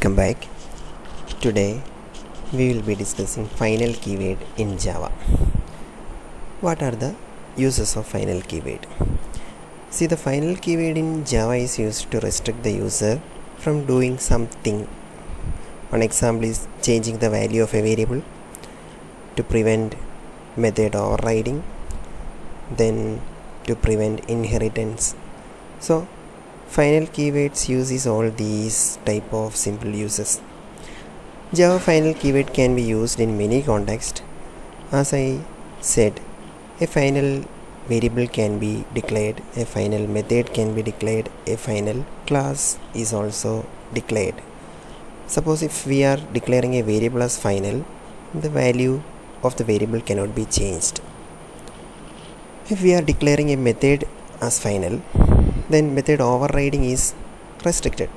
Welcome back. Today we will be discussing final keyword in Java. What are the uses of final keyword? See, the final keyword in Java is used to restrict the user from doing something. One example is changing the value of a variable, to prevent method overriding, then to prevent inheritance. So final keywords uses all these type of simple uses. Java final keyword can be used in many contexts. As I said, a final variable can be declared, a final method can be declared, a final class is also declared. Suppose if we are declaring a variable as final, the value of the variable cannot be changed. If we are declaring a method as final, then method overriding is restricted.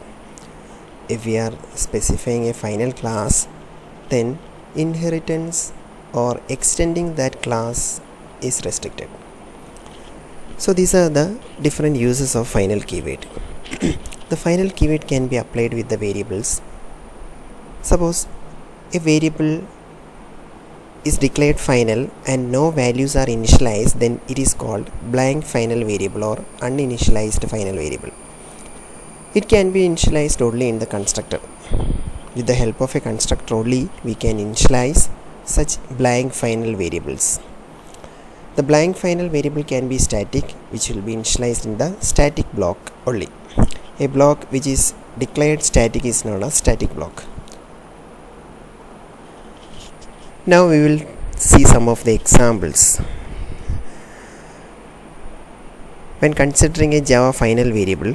If we are specifying a final class, then inheritance or extending that class is restricted. So these are the different uses of final keyword. The final keyword can be applied with the variables. Suppose a variable is declared final and no values are initialized, then it is called blank final variable or uninitialized final variable. It can be initialized only in the constructor. With the help of a constructor only, we can initialize such blank final variables. The blank final variable can be static, which will be initialized in the static block only. A block which is declared static is known as static block. Now we will see some of the examples. When considering a Java final variable,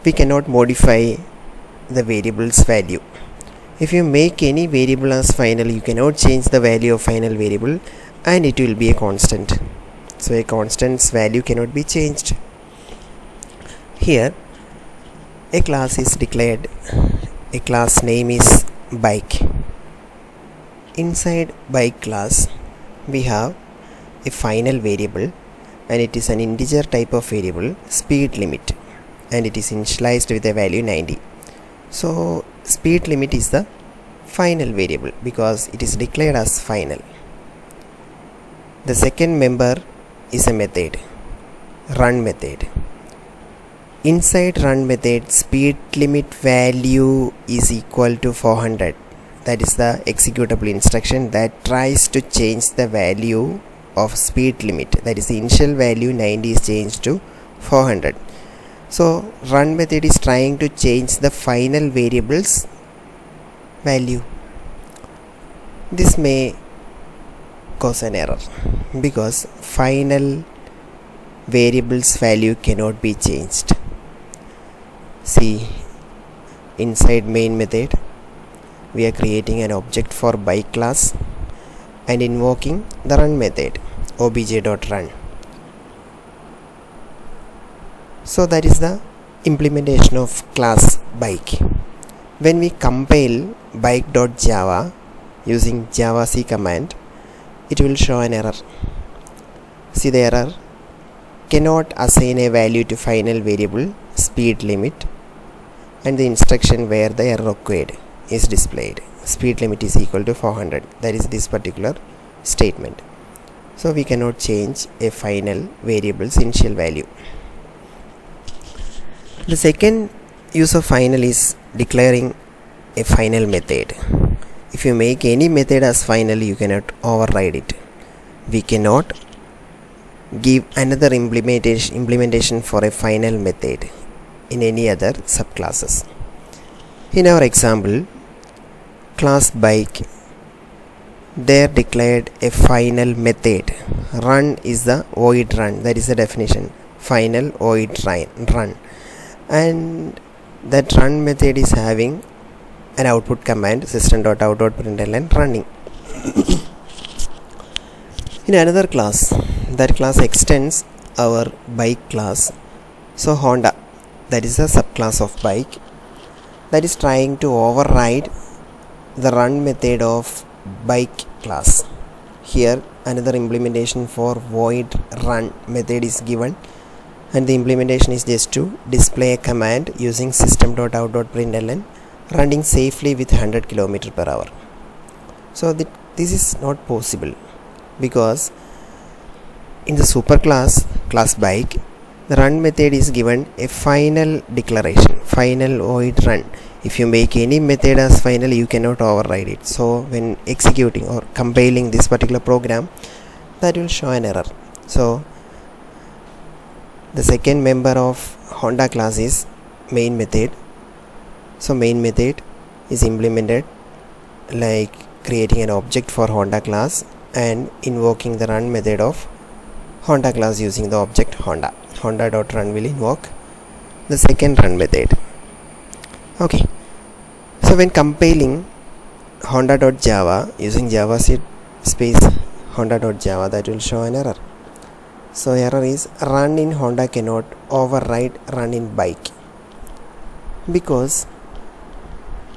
we cannot modify the variable's value. If you make any variable as final, you cannot change the value of final variable and it will be a constant. So a constant's value cannot be changed. Here a class is declared. A class name is bike. Inside bike class we have a final variable and it is an integer type of variable, speed limit, and it is initialized with a value 90. So speed limit is the final variable because it is declared as final. The second member is a method, run method. Inside run method, speed limit value is equal to 400. That is the executable instruction that tries to change the value of speed limit. That is, the initial value 90 is changed to 400. So run method is trying to change the final variable's value. This may cause an error because final variable's value cannot be changed. See, inside main method we are creating an object for bike class and invoking the run method, obj.run. So that is the implementation of class bike. When we compile bike.java using javac command, it will show an error. See the error: cannot assign a value to final variable speed limit, and the instruction where the error occurred is displayed. Speed limit is equal to 400. That is this particular statement. So we cannot change a final variable's initial value. The second use of final is declaring a final method. If you make any method as final, you cannot override it. We cannot give another implementation for a final method in any other subclasses. In our example, class bike, there declared a final method. Run is the void run. That is the definition. Final void run. And that run method is having an output command, system.out.println running. In another class, that class extends our bike class. So Honda, that is a subclass of bike, that is trying to override the run method of bike class. Here another implementation for void run method is given, and the implementation is just to display a command using system.out.println running safely with 100 km per hour. So this is not possible, because in the superclass class bike, the run method is given a final declaration, final void run. If you make any method as final, you cannot override it. So when executing or compiling this particular program, that will show an error. So the second member of Honda class is main method. So main method is implemented like creating an object for Honda class and invoking the run method of Honda class using the object Honda. Honda.run will invoke the second run method. Okay. So when compiling Honda.java using JavaScript space Honda.java, that will show an error. So error is run in Honda cannot override run in bike, because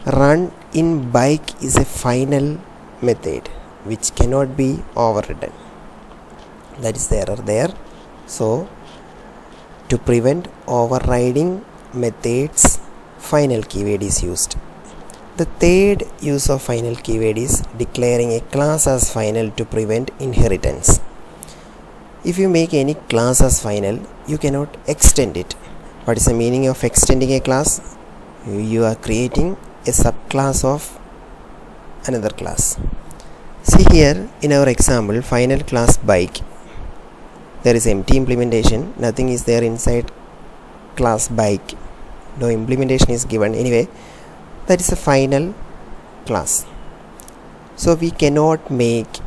run in bike is a final method which cannot be overridden. That is the error there. So to prevent overriding methods, final keyword is used. The third use of final keyword is declaring a class as final to prevent inheritance. If you make any class as final, you cannot extend it. What is the meaning of extending a class? You are creating a subclass of another class. See here in our example, final class bike, there is empty implementation, nothing is there inside class bike, no implementation is given. Anyway, that is a final class. So we cannot make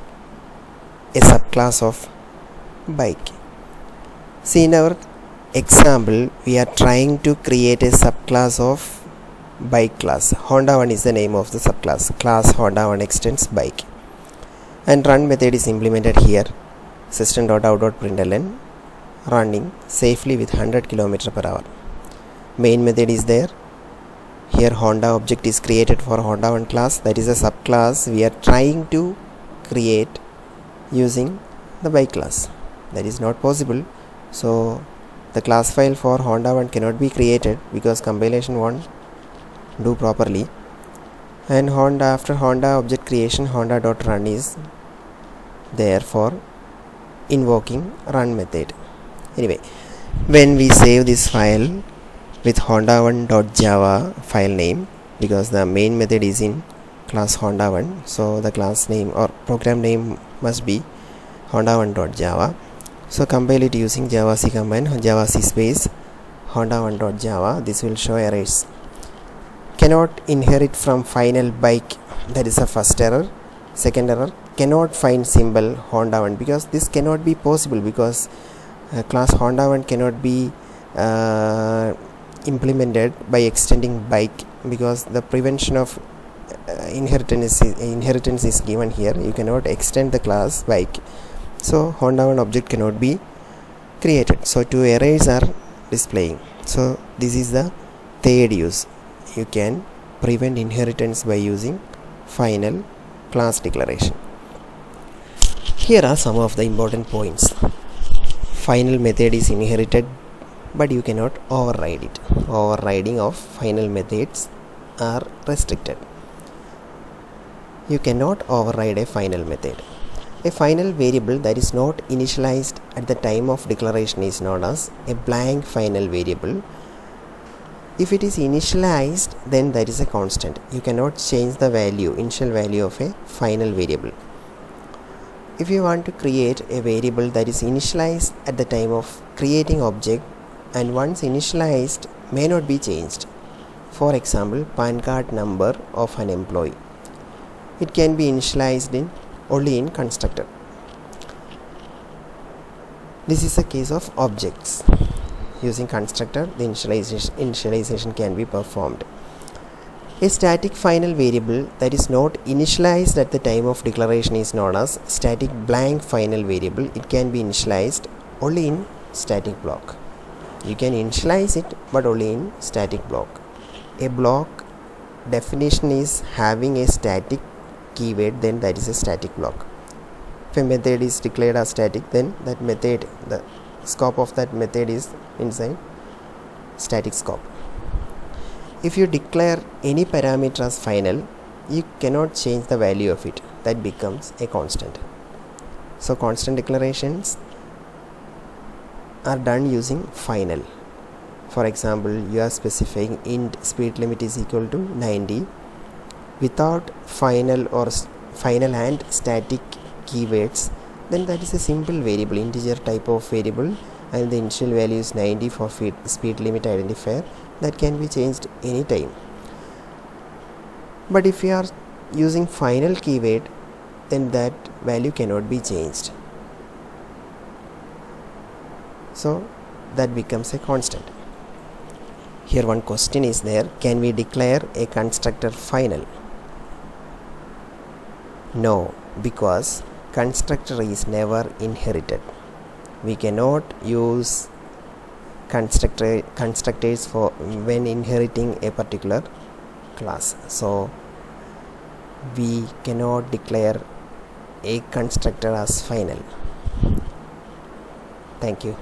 a subclass of bike. See in our example, we are trying to create a subclass of bike class. Honda 1 is the name of the subclass. Class Honda 1 extends bike. And run method is implemented here. System.out.println running safely with 100 km per hour. Main method is there. Here Honda object is created for Honda 1 class. That is a subclass we are trying to create using the bike class. That is not possible. So the class file for Honda 1 cannot be created because compilation won't do properly. And after Honda object creation, Honda.run is there for invoking run method. Anyway, when we save this file with honda1.java file name, because the main method is in class honda1, so the class name or program name must be honda1.java. So compile it using javac command, javac space honda1.java. This will show errors. Cannot inherit from final bike, that is the first error. Second error, cannot find symbol Honda 1, because this cannot be possible, because class Honda 1 cannot be implemented by extending bike, because the prevention of inheritance is given here. You cannot extend the class bike, so Honda 1 object cannot be created. So two errors are displaying. So this is the third use. You can prevent inheritance by using final class declaration. Here are some of the important points. Final method is inherited, but you cannot override it. Overriding of final methods are restricted. You cannot override a final method. A final variable that is not initialized at the time of declaration is known as a blank final variable. If it is initialized, then that is a constant. You cannot change the initial value of a final variable. If you want to create a variable that is initialized at the time of creating object, and once initialized may not be changed. For example, PAN card number of an employee. It can be initialized only in constructor. This is a case of objects. Using constructor, the initialization can be performed. A static final variable that is not initialized at the time of declaration is known as static blank final variable. It can be initialized only in static block. You can initialize it, but only in static block. A block definition is having a static keyword, then that is a static block. If a method is declared as static, then that method, the scope of that method is inside static scope. If you declare any parameter as final, you cannot change the value of it. That becomes a constant. So constant declarations are done using final. For example, you are specifying int speed limit is equal to 90 without final and static keywords, then that is a simple variable, integer type of variable, and the initial value is 90 for speed limit identifier that can be changed anytime. But if you are using final keyword, then that value cannot be changed. So that becomes a constant. Here one question is there: can we declare a constructor final? No, because constructor is never inherited. We cannot use constructors for when inheriting a particular class. So we cannot declare a constructor as final. Thank you.